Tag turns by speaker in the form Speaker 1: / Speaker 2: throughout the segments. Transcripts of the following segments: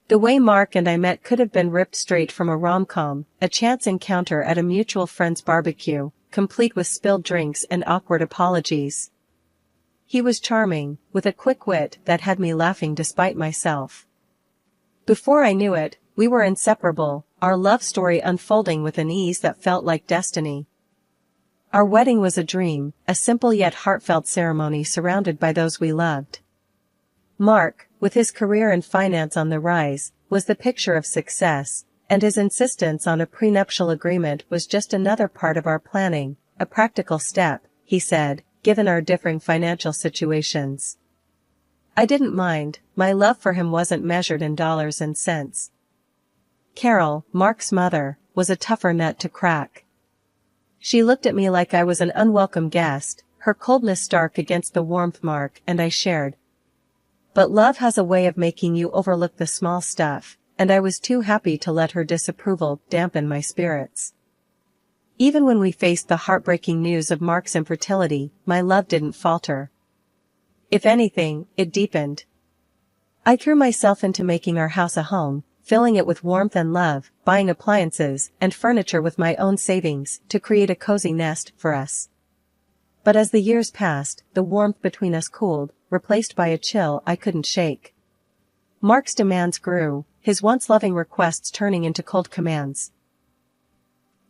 Speaker 1: The way Mark and I met could have been ripped straight from a rom-com, a chance encounter at a mutual friend's barbecue, complete with spilled drinks and awkward apologies. He was charming, with a quick wit that had me laughing despite myself. Before I knew it, we were inseparable, our love story unfolding with an ease that felt like destiny. Our wedding was a dream, a simple yet heartfelt ceremony surrounded by those we loved. Mark, with his career in finance on the rise, was the picture of success, and his insistence on a prenuptial agreement was just another part of our planning, a practical step, he said, given our differing financial situations. I didn't mind, my love for him wasn't measured in dollars and cents. Carol, Mark's mother, was a tougher nut to crack. She looked at me like I was an unwelcome guest, her coldness stark against the warmth Mark and I shared. But love has a way of making you overlook the small stuff, and I was too happy to let her disapproval dampen my spirits. Even when we faced the heartbreaking news of Mark's infertility, my love didn't falter. If anything, it deepened. I threw myself into making our house a home, filling it with warmth and love, buying appliances and furniture with my own savings to create a cozy nest for us. But as the years passed, the warmth between us cooled, replaced by a chill I couldn't shake. Mark's demands grew, his once loving requests turning into cold commands.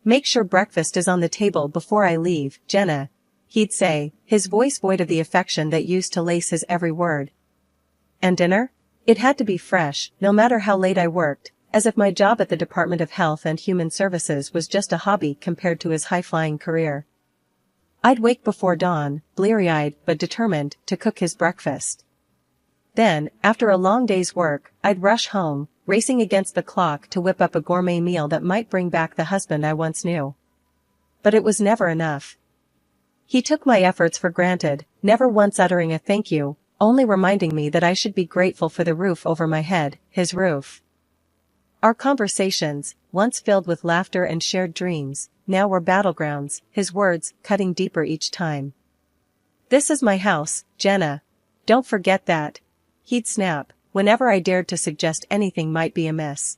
Speaker 1: "Make sure breakfast is on the table before I leave, Jenna," he'd say, his voice void of the affection that used to lace his every word. And dinner? It had to be fresh, no matter how late I worked, as if my job at the Department of Health and Human Services was just a hobby compared to his high-flying career. I'd wake before dawn, bleary-eyed but determined to cook his breakfast. Then, after a long day's work, I'd rush home, racing against the clock to whip up a gourmet meal that might bring back the husband I once knew. But it was never enough. He took my efforts for granted, never once uttering a thank you, only reminding me that I should be grateful for the roof over my head, his roof. Our conversations, once filled with laughter and shared dreams, now were battlegrounds, his words cutting deeper each time. "This is my house, Jenna. Don't forget that," he'd snap, whenever I dared to suggest anything might be amiss.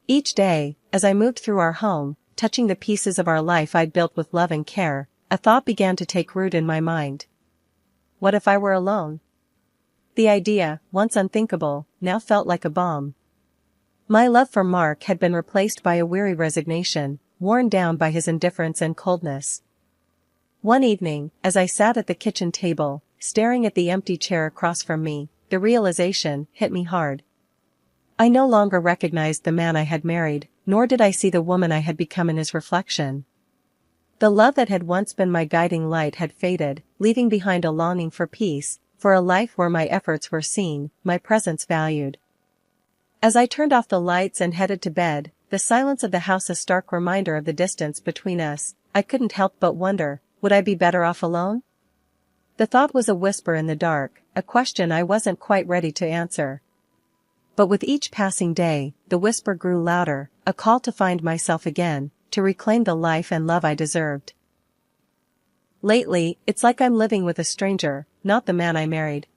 Speaker 1: Each day, as I moved through our home, touching the pieces of our life I'd built with love and care, a thought began to take root in my mind. What if I were alone? The idea, once unthinkable, now felt like a bomb. My love for Mark had been replaced by a weary resignation, worn down by his indifference and coldness. One evening, as I sat at the kitchen table, staring at the empty chair across from me, the realization hit me hard. I no longer recognized the man I had married, nor did I see the woman I had become in his reflection. The love that had once been my guiding light had faded, leaving behind a longing for peace, for a life where my efforts were seen, my presence valued. As I turned off the lights and headed to bed, the silence of the house a stark reminder of the distance between us, I couldn't help but wonder, would I be better off alone? The thought was a whisper in the dark, a question I wasn't quite ready to answer. But with each passing day, the whisper grew louder, a call to find myself again, to reclaim the life and love I deserved. Lately, it's like I'm living with a stranger, not the man I married.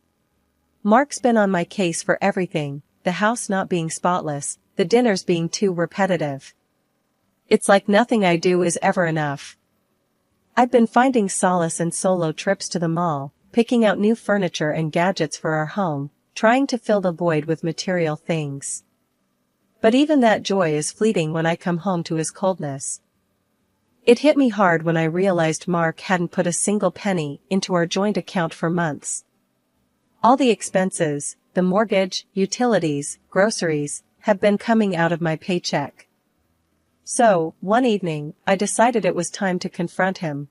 Speaker 1: Mark's been on my case for everything, the house not being spotless, the dinners being too repetitive. It's like nothing I do is ever enough. I've been finding solace in solo trips to the mall, picking out new furniture and gadgets for our home, trying to fill the void with material things. But even that joy is fleeting when I come home to his coldness. It hit me hard when I realized Mark hadn't put a single penny into our joint account for months. All the expenses, the mortgage, utilities, groceries, have been coming out of my paycheck. So, one evening, I decided it was time to confront him.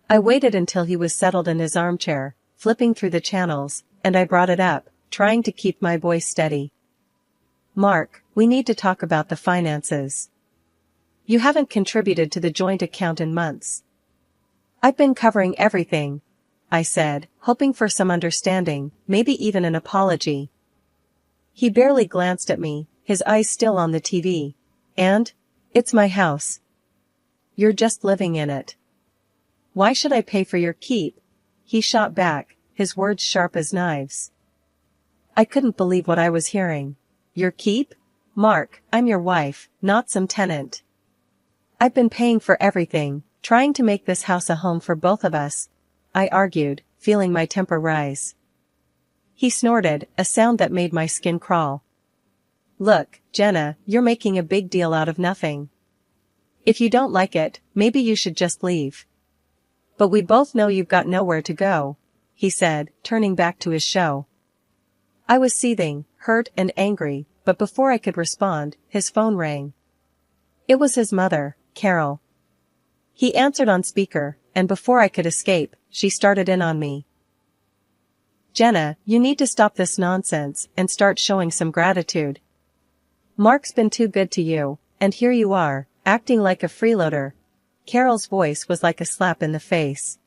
Speaker 1: I waited until he was settled in his armchair, flipping through the channels, and I brought it up, trying to keep my voice steady. "Mark, we need to talk about the finances. You haven't contributed to the joint account in months." "I've been covering everything," I said, hoping for some understanding, maybe even an apology. He barely glanced at me, his eyes still on the TV. "And? It's my house. You're just living in it. Why should I pay for your keep?" He shot back, his words sharp as knives. I couldn't believe what I was hearing. Your keep? Mark, I'm your wife, not some tenant. I've been paying for everything, trying to make this house a home for both of us, I argued, feeling my temper rise. He snorted, a sound that made my skin crawl. Look, Jenna, you're making a big deal out of nothing. If you don't like it, maybe you should just leave. But we both know you've got nowhere to go, he said, turning back to his show. I was seething, hurt and angry, but before I could respond, his phone rang. It was his mother, Carol. He answered on speaker, and before I could escape, she started in on me. Jenna, you need to stop this nonsense and start showing some gratitude. Mark's been too good to you, and here you are, acting like a freeloader. Carol's voice was like a slap in the face.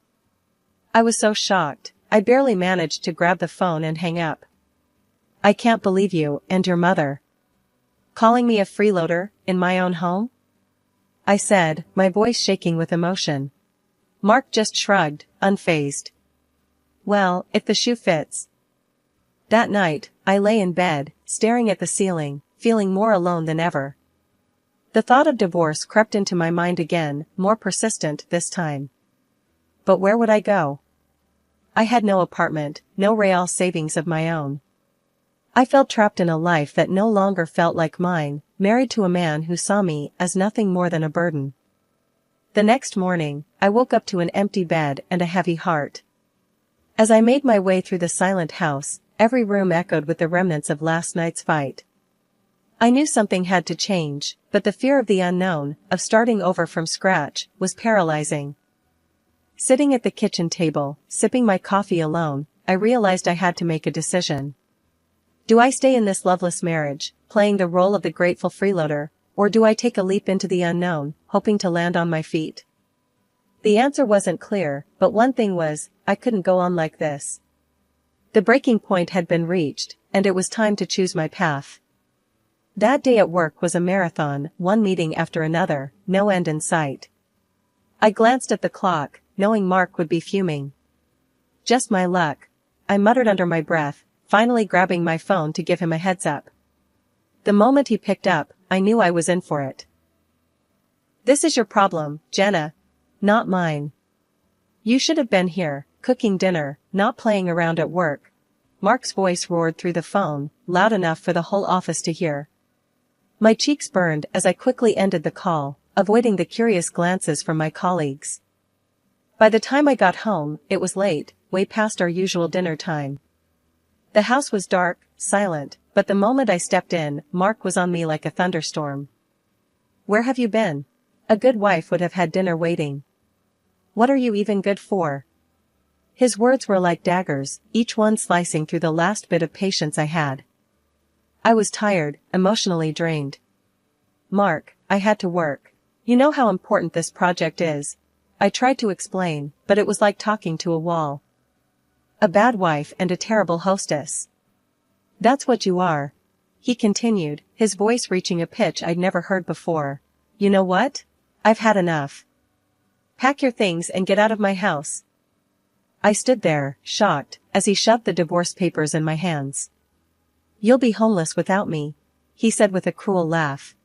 Speaker 1: I was so shocked, I barely managed to grab the phone and hang up. I can't believe you and your mother calling me a freeloader in my own home? I said, my voice shaking with emotion. Mark just shrugged, unfazed. Well, if the shoe fits. That night, I lay in bed, staring at the ceiling, feeling more alone than ever. The thought of divorce crept into my mind again, more persistent this time. But where would I go? I had no apartment, no real savings of my own. I felt trapped in a life that no longer felt like mine, married to a man who saw me as nothing more than a burden. The next morning, I woke up to an empty bed and a heavy heart. As I made my way through the silent house, every room echoed with the remnants of last night's fight. I knew something had to change, but the fear of the unknown, of starting over from scratch, was paralyzing. Sitting at the kitchen table, sipping my coffee alone, I realized I had to make a decision. Do I stay in this loveless marriage, playing the role of the grateful freeloader, or do I take a leap into the unknown, hoping to land on my feet? The answer wasn't clear, but one thing was, I couldn't go on like this. The breaking point had been reached, and it was time to choose my path. That day at work was a marathon, one meeting after another, no end in sight. I glanced at the clock, knowing Mark would be fuming. Just my luck, I muttered under my breath, finally grabbing my phone to give him a heads up. The moment he picked up, I knew I was in for it. This is your problem, Jenna, not mine. You should have been here, cooking dinner, not playing around at work. Mark's voice roared through the phone, loud enough for the whole office to hear. My cheeks burned as I quickly ended the call, avoiding the curious glances from my colleagues. By the time I got home, it was late, way past our usual dinner time. The house was dark, silent, but the moment I stepped in, Mark was on me like a thunderstorm. Where have you been? A good wife would have had dinner waiting. What are you even good for? His words were like daggers, each one slicing through the last bit of patience I had. I was tired, emotionally drained. Mark, I had to work. You know how important this project is. I tried to explain, but it was like talking to a wall. A bad wife and a terrible hostess. That's what you are. He continued, his voice reaching a pitch I'd never heard before. You know what? I've had enough. Pack your things and get out of my house. I stood there, shocked, as he shoved the divorce papers in my hands. You'll be homeless without me, he said with a cruel laugh.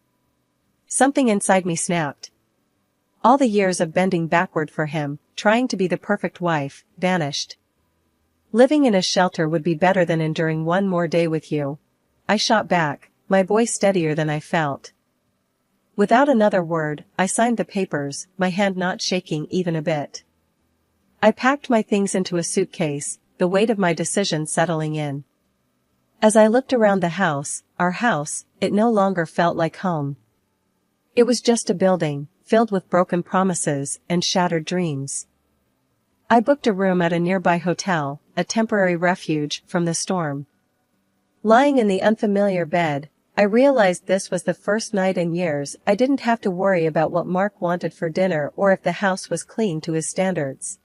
Speaker 1: Something inside me snapped. All the years of bending backward for him, trying to be the perfect wife, vanished. Living in a shelter would be better than enduring one more day with you. I shot back, my voice steadier than I felt. Without another word, I signed the papers, my hand not shaking even a bit. I packed my things into a suitcase, the weight of my decision settling in. As I looked around the house, our house, it no longer felt like home. It was just a building, filled with broken promises and shattered dreams. I booked a room at a nearby hotel, a temporary refuge from the storm. Lying in the unfamiliar bed, I realized this was the first night in years I didn't have to worry about what Mark wanted for dinner or if the house was clean to his standards.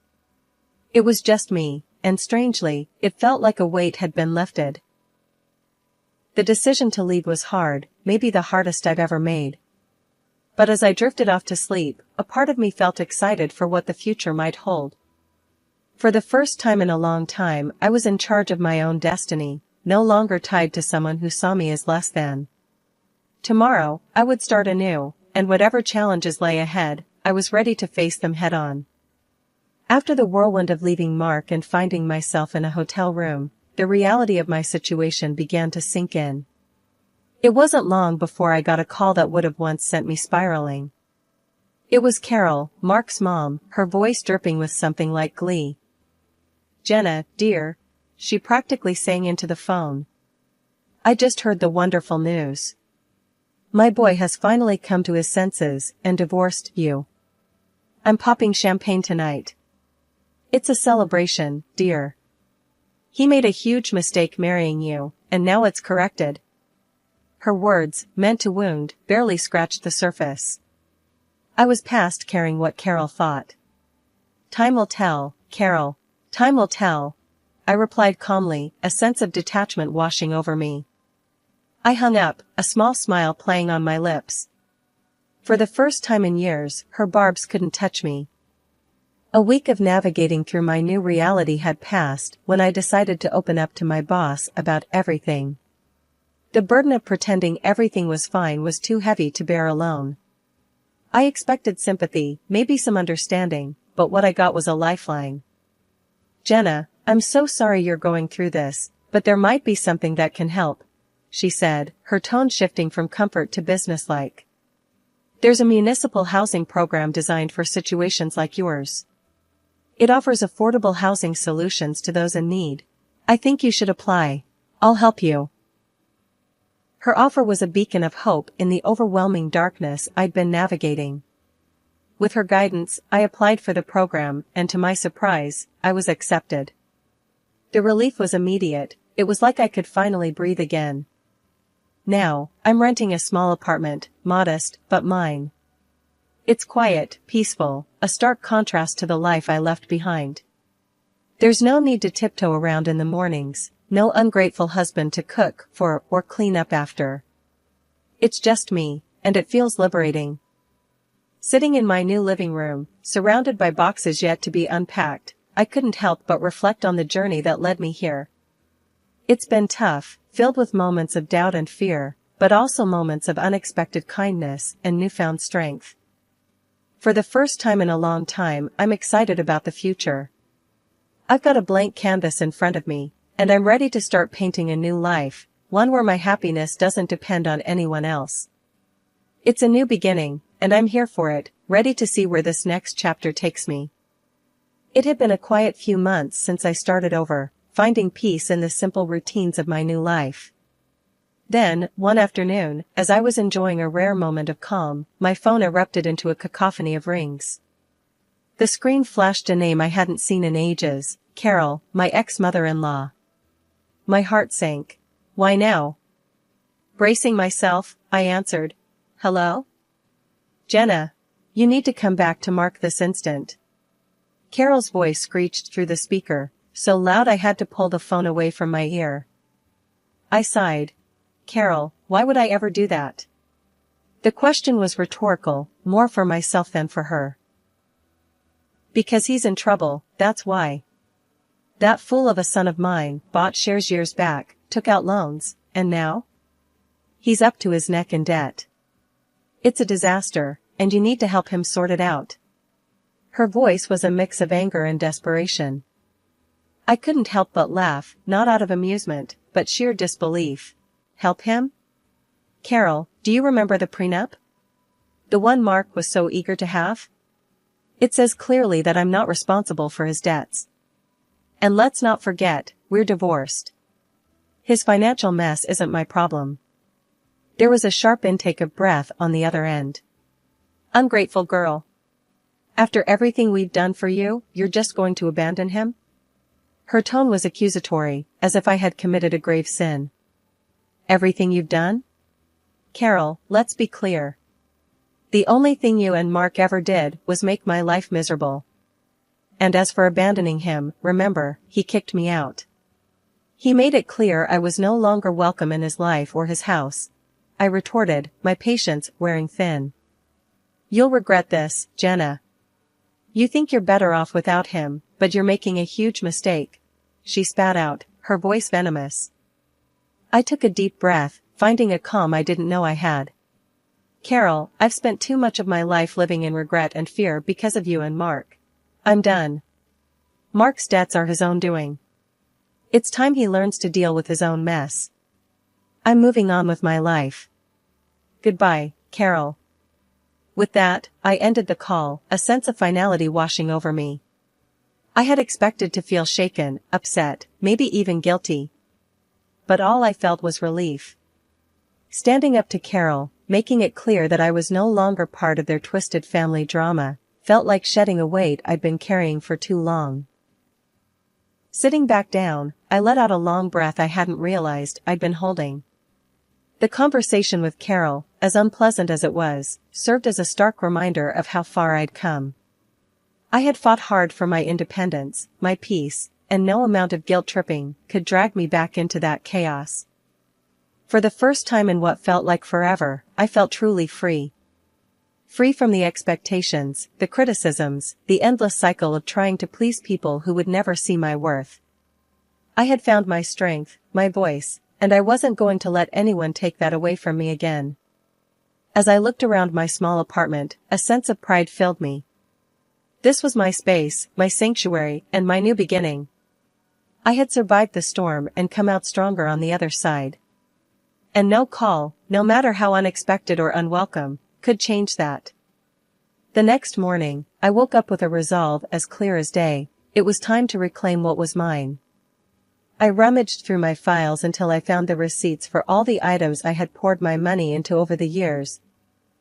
Speaker 1: It was just me, and strangely, it felt like a weight had been lifted. The decision to leave was hard, maybe the hardest I've ever made. But as I drifted off to sleep, a part of me felt excited for what the future might hold. For the first time in a long time, I was in charge of my own destiny, no longer tied to someone who saw me as less than. Tomorrow, I would start anew, and whatever challenges lay ahead, I was ready to face them head-on. After the whirlwind of leaving Mark and finding myself in a hotel room, the reality of my situation began to sink in. It wasn't long before I got a call that would have once sent me spiraling. It was Carol, Mark's mom, her voice dripping with something like glee. "Jenna, dear," she practically sang into the phone. "I just heard the wonderful news. My boy has finally come to his senses and divorced you. I'm popping champagne tonight. It's a celebration, dear. He made a huge mistake marrying you, and now it's corrected." Her words, meant to wound, barely scratched the surface. I was past caring what Carol thought. "Time will tell, Carol. Time will tell," I replied calmly, a sense of detachment washing over me. I hung up, a small smile playing on my lips. For the first time in years, her barbs couldn't touch me. A week of navigating through my new reality had passed when I decided to open up to my boss about everything. The burden of pretending everything was fine was too heavy to bear alone. I expected sympathy, maybe some understanding, but what I got was a lifeline. "Jenna, I'm so sorry you're going through this, but there might be something that can help," she said, her tone shifting from comfort to businesslike. "There's a municipal housing program designed for situations like yours. It offers affordable housing solutions to those in need. I think you should apply. I'll help you." Her offer was a beacon of hope in the overwhelming darkness I'd been navigating. With her guidance, I applied for the program, and to my surprise, I was accepted. The relief was immediate. It was like I could finally breathe again. Now, I'm renting a small apartment, modest, but mine. It's quiet, peaceful, a stark contrast to the life I left behind. There's no need to tiptoe around in the mornings, no ungrateful husband to cook for or clean up after. It's just me, and it feels liberating. Sitting in my new living room, surrounded by boxes yet to be unpacked, I couldn't help but reflect on the journey that led me here. It's been tough, filled with moments of doubt and fear, but also moments of unexpected kindness and newfound strength. For the first time in a long time, I'm excited about the future. I've got a blank canvas in front of me, and I'm ready to start painting a new life, one where my happiness doesn't depend on anyone else. It's a new beginning, and I'm here for it, ready to see where this next chapter takes me. It had been a quiet few months since I started over, finding peace in the simple routines of my new life. Then, one afternoon, as I was enjoying a rare moment of calm, my phone erupted into a cacophony of rings. The screen flashed a name I hadn't seen in ages, Carol, my ex-mother-in-law. My heart sank. "Why now?" Bracing myself, I answered, "Hello? Jenna, you need to come back to Mark this instant." Carol's voice screeched through the speaker, so loud I had to pull the phone away from my ear. I sighed. "Carol, why would I ever do that?" The question was rhetorical, more for myself than for her. "Because he's in trouble, that's why. That fool of a son of mine bought shares years back, took out loans, and now? He's up to his neck in debt. It's a disaster, and you need to help him sort it out." Her voice was a mix of anger and desperation. I couldn't help but laugh, not out of amusement, but sheer disbelief. Help him? "Carol, do you remember the prenup? The one Mark was so eager to have? It says clearly that I'm not responsible for his debts. And let's not forget, we're divorced. His financial mess isn't my problem." There was a sharp intake of breath on the other end. "Ungrateful girl. After everything we've done for you, you're just going to abandon him?" Her tone was accusatory, as if I had committed a grave sin. "Everything you've done? Carol, let's be clear. The only thing you and Mark ever did was make my life miserable. And as for abandoning him, remember, he kicked me out. He made it clear I was no longer welcome in his life or his house," I retorted, my patience wearing thin. "You'll regret this, Jenna. You think you're better off without him, but you're making a huge mistake," she spat out, her voice venomous. I took a deep breath, finding a calm I didn't know I had. Carol, I've spent too much of my life living in regret and fear because of you and Mark. I'm done. Mark's debts are his own doing. It's time he learns to deal with his own mess. I'm moving on with my life. Goodbye, Carol. With that, I ended the call, a sense of finality washing over me. I had expected to feel shaken, upset, maybe even guilty. But all I felt was relief. Standing up to Carol, making it clear that I was no longer part of their twisted family drama, felt like shedding a weight I'd been carrying for too long. Sitting back down, I let out a long breath I hadn't realized I'd been holding. The conversation with Carol, as unpleasant as it was, served as a stark reminder of how far I'd come. I had fought hard for my independence, my peace, and no amount of guilt-tripping could drag me back into that chaos. For the first time in what felt like forever, I felt truly free. Free from the expectations, the criticisms, the endless cycle of trying to please people who would never see my worth. I had found my strength, my voice, and I wasn't going to let anyone take that away from me again. As I looked around my small apartment, a sense of pride filled me. This was my space, my sanctuary, and my new beginning. I had survived the storm and come out stronger on the other side. And no call, no matter how unexpected or unwelcome, could change that. The next morning, I woke up with a resolve as clear as day. It was time to reclaim what was mine. I rummaged through my files until I found the receipts for all the items I had poured my money into over the years.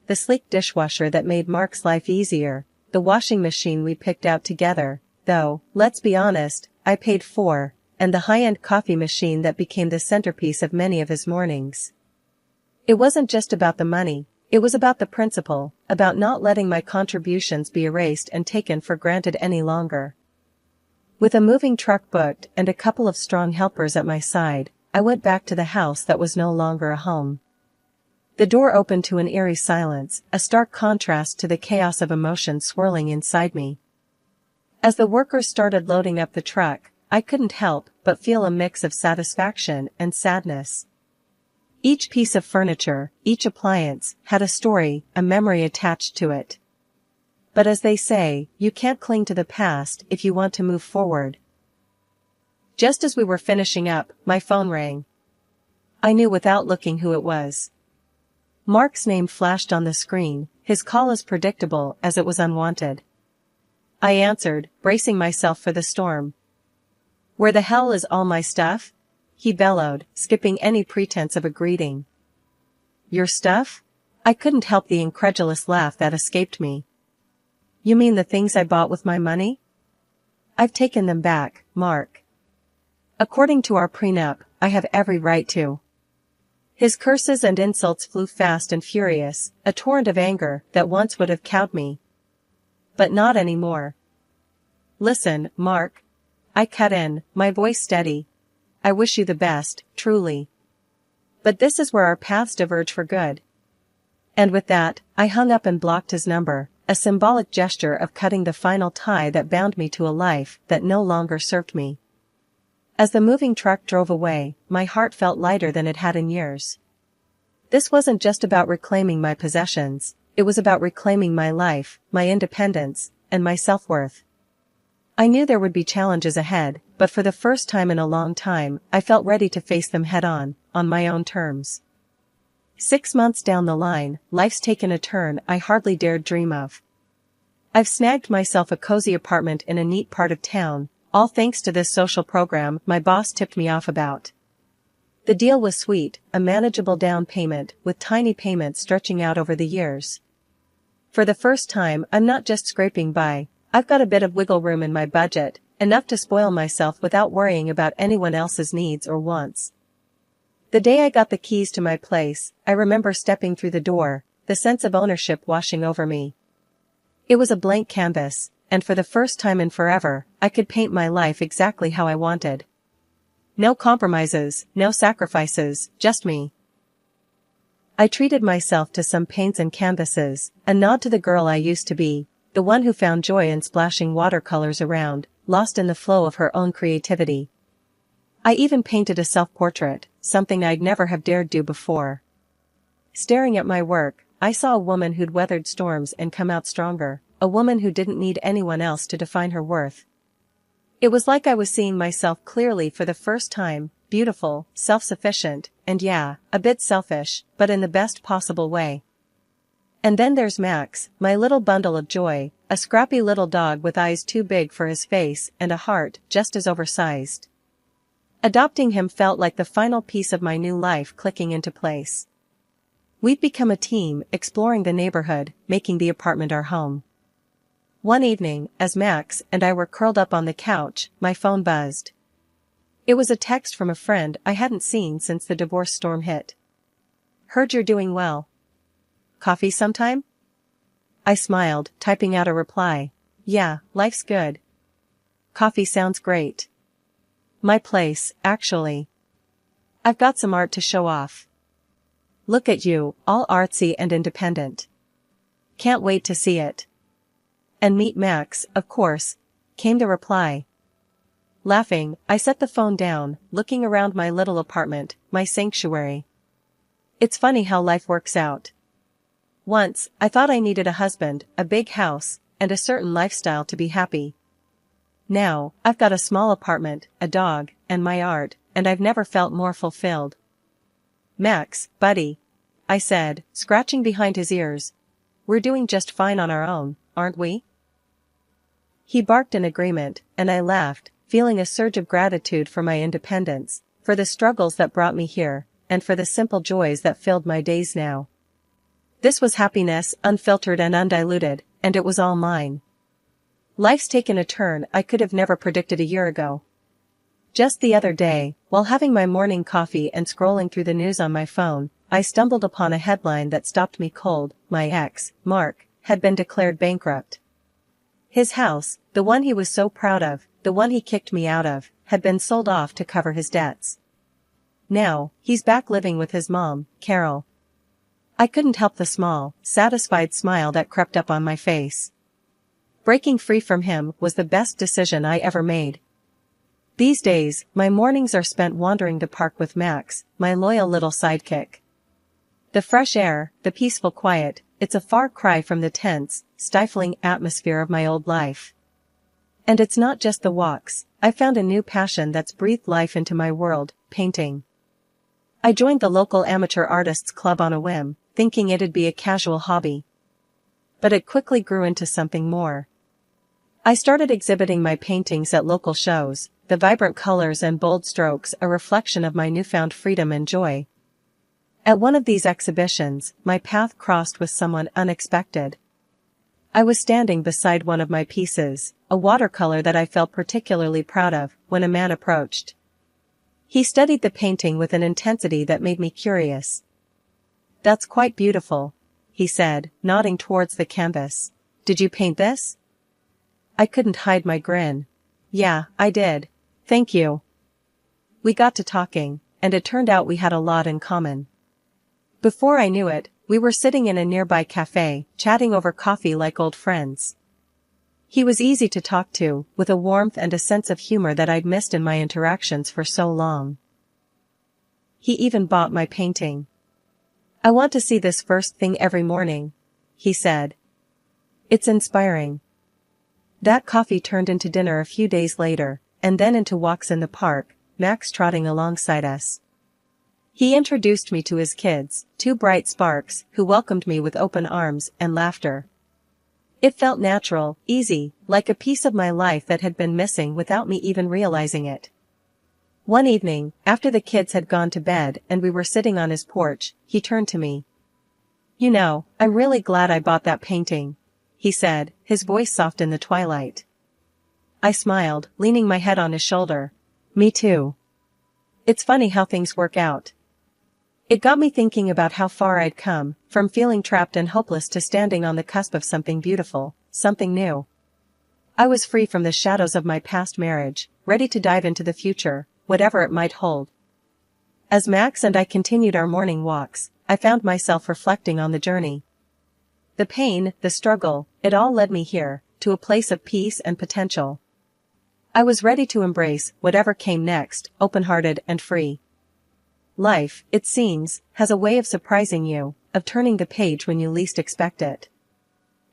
Speaker 1: The sleek dishwasher that made Mark's life easier, the washing machine we picked out together, though, let's be honest, I paid for, and the high-end coffee machine that became the centerpiece of many of his mornings. It wasn't just about the money, it was about the principle, about not letting my contributions be erased and taken for granted any longer. With a moving truck booked and a couple of strong helpers at my side, I went back to the house that was no longer a home. The door opened to an eerie silence, a stark contrast to the chaos of emotion swirling inside me. As the workers started loading up the truck, I couldn't help but feel a mix of satisfaction and sadness. Each piece of furniture, each appliance, had a story, a memory attached to it. But as they say, you can't cling to the past if you want to move forward. Just as we were finishing up, my phone rang. I knew without looking who it was. Mark's name flashed on the screen, his call as predictable as it was unwanted. I answered, bracing myself for the storm. "Where the hell is all my stuff?" he bellowed, skipping any pretense of a greeting. "Your stuff?" I couldn't help the incredulous laugh that escaped me. "You mean the things I bought with my money?" "I've taken them back, Mark. According to our prenup, I have every right to." His curses and insults flew fast and furious, a torrent of anger that once would have cowed me. But not anymore. "Listen, Mark." I cut in, my voice steady. "I wish you the best, truly. But this is where our paths diverge for good." And with that, I hung up and blocked his number, a symbolic gesture of cutting the final tie that bound me to a life that no longer served me. As the moving truck drove away, my heart felt lighter than it had in years. This wasn't just about reclaiming my possessions, it was about reclaiming my life, my independence, and my self-worth. I knew there would be challenges ahead, but for the first time in a long time, I felt ready to face them head-on, on my own terms. 6 months down the line, life's taken a turn I hardly dared dream of. I've snagged myself a cozy apartment in a neat part of town, all thanks to this social program my boss tipped me off about. The deal was sweet, a manageable down payment, with tiny payments stretching out over the years. For the first time, I'm not just scraping by, I've got a bit of wiggle room in my budget, enough to spoil myself without worrying about anyone else's needs or wants. The day I got the keys to my place, I remember stepping through the door, the sense of ownership washing over me. It was a blank canvas, and for the first time in forever, I could paint my life exactly how I wanted. No compromises, no sacrifices, just me. I treated myself to some paints and canvases, a nod to the girl I used to be, the one who found joy in splashing watercolors around, lost in the flow of her own creativity. I even painted a self-portrait, something I'd never have dared do before. Staring at my work, I saw a woman who'd weathered storms and come out stronger, a woman who didn't need anyone else to define her worth. It was like I was seeing myself clearly for the first time, beautiful, self-sufficient, and yeah, a bit selfish, but in the best possible way. And then there's Max, my little bundle of joy, a scrappy little dog with eyes too big for his face and a heart just as oversized. Adopting him felt like the final piece of my new life clicking into place. We'd become a team, exploring the neighborhood, making the apartment our home. One evening, as Max and I were curled up on the couch, my phone buzzed. It was a text from a friend I hadn't seen since the divorce storm hit. "Heard you're doing well. Coffee sometime?" I smiled, typing out a reply. "Yeah, life's good. Coffee sounds great. My place, actually. I've got some art to show off. Look at you, all artsy and independent. Can't wait to see it. And meet Max, of course," came the reply. Laughing, I set the phone down, looking around my little apartment, my sanctuary. It's funny how life works out. Once, I thought I needed a husband, a big house, and a certain lifestyle to be happy. Now, I've got a small apartment, a dog, and my art, and I've never felt more fulfilled. "Max, buddy," I said, scratching behind his ears. "We're doing just fine on our own, aren't we?" He barked in agreement, and I laughed, feeling a surge of gratitude for my independence, for the struggles that brought me here, and for the simple joys that filled my days now. This was happiness, unfiltered and undiluted, and it was all mine. Life's taken a turn I could have never predicted a year ago. Just the other day, while having my morning coffee and scrolling through the news on my phone, I stumbled upon a headline that stopped me cold. My ex, Mark, had been declared bankrupt. His house, the one he was so proud of, the one he kicked me out of, had been sold off to cover his debts. Now, he's back living with his mom, Carol. I couldn't help the small, satisfied smile that crept up on my face. Breaking free from him was the best decision I ever made. These days, my mornings are spent wandering the park with Max, my loyal little sidekick. The fresh air, the peaceful quiet, it's a far cry from the tense, stifling atmosphere of my old life. And it's not just the walks, I found a new passion that's breathed life into my world, painting. I joined the local amateur artists club on a whim, thinking it'd be a casual hobby. But it quickly grew into something more. I started exhibiting my paintings at local shows, the vibrant colors and bold strokes a reflection of my newfound freedom and joy. At one of these exhibitions, my path crossed with someone unexpected. I was standing beside one of my pieces, a watercolor that I felt particularly proud of, when a man approached. He studied the painting with an intensity that made me curious. "That's quite beautiful," he said, nodding towards the canvas. "Did you paint this?" I couldn't hide my grin. "Yeah, I did. Thank you." We got to talking, and it turned out we had a lot in common. Before I knew it, we were sitting in a nearby cafe, chatting over coffee like old friends. He was easy to talk to, with a warmth and a sense of humor that I'd missed in my interactions for so long. He even bought my painting. "I want to see this first thing every morning," he said. "It's inspiring." That coffee turned into dinner a few days later, and then into walks in the park, Max trotting alongside us. He introduced me to his kids, two bright sparks, who welcomed me with open arms and laughter. It felt natural, easy, like a piece of my life that had been missing without me even realizing it. One evening, after the kids had gone to bed and we were sitting on his porch, he turned to me. "You know, I'm really glad I bought that painting," he said, his voice soft in the twilight. I smiled, leaning my head on his shoulder. "Me too. It's funny how things work out." It got me thinking about how far I'd come, from feeling trapped and hopeless to standing on the cusp of something beautiful, something new. I was free from the shadows of my past marriage, ready to dive into the future, whatever it might hold. As Max and I continued our morning walks, I found myself reflecting on the journey. The pain, the struggle, it all led me here, to a place of peace and potential. I was ready to embrace whatever came next, open-hearted and free. Life, it seems, has a way of surprising you, of turning the page when you least expect it.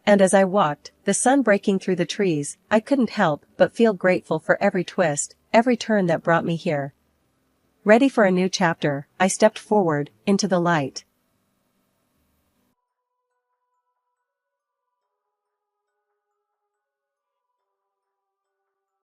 Speaker 1: And as I walked, the sun breaking through the trees, I couldn't help but feel grateful for every twist, every turn that brought me here. Ready for a new chapter, I stepped forward, into the light.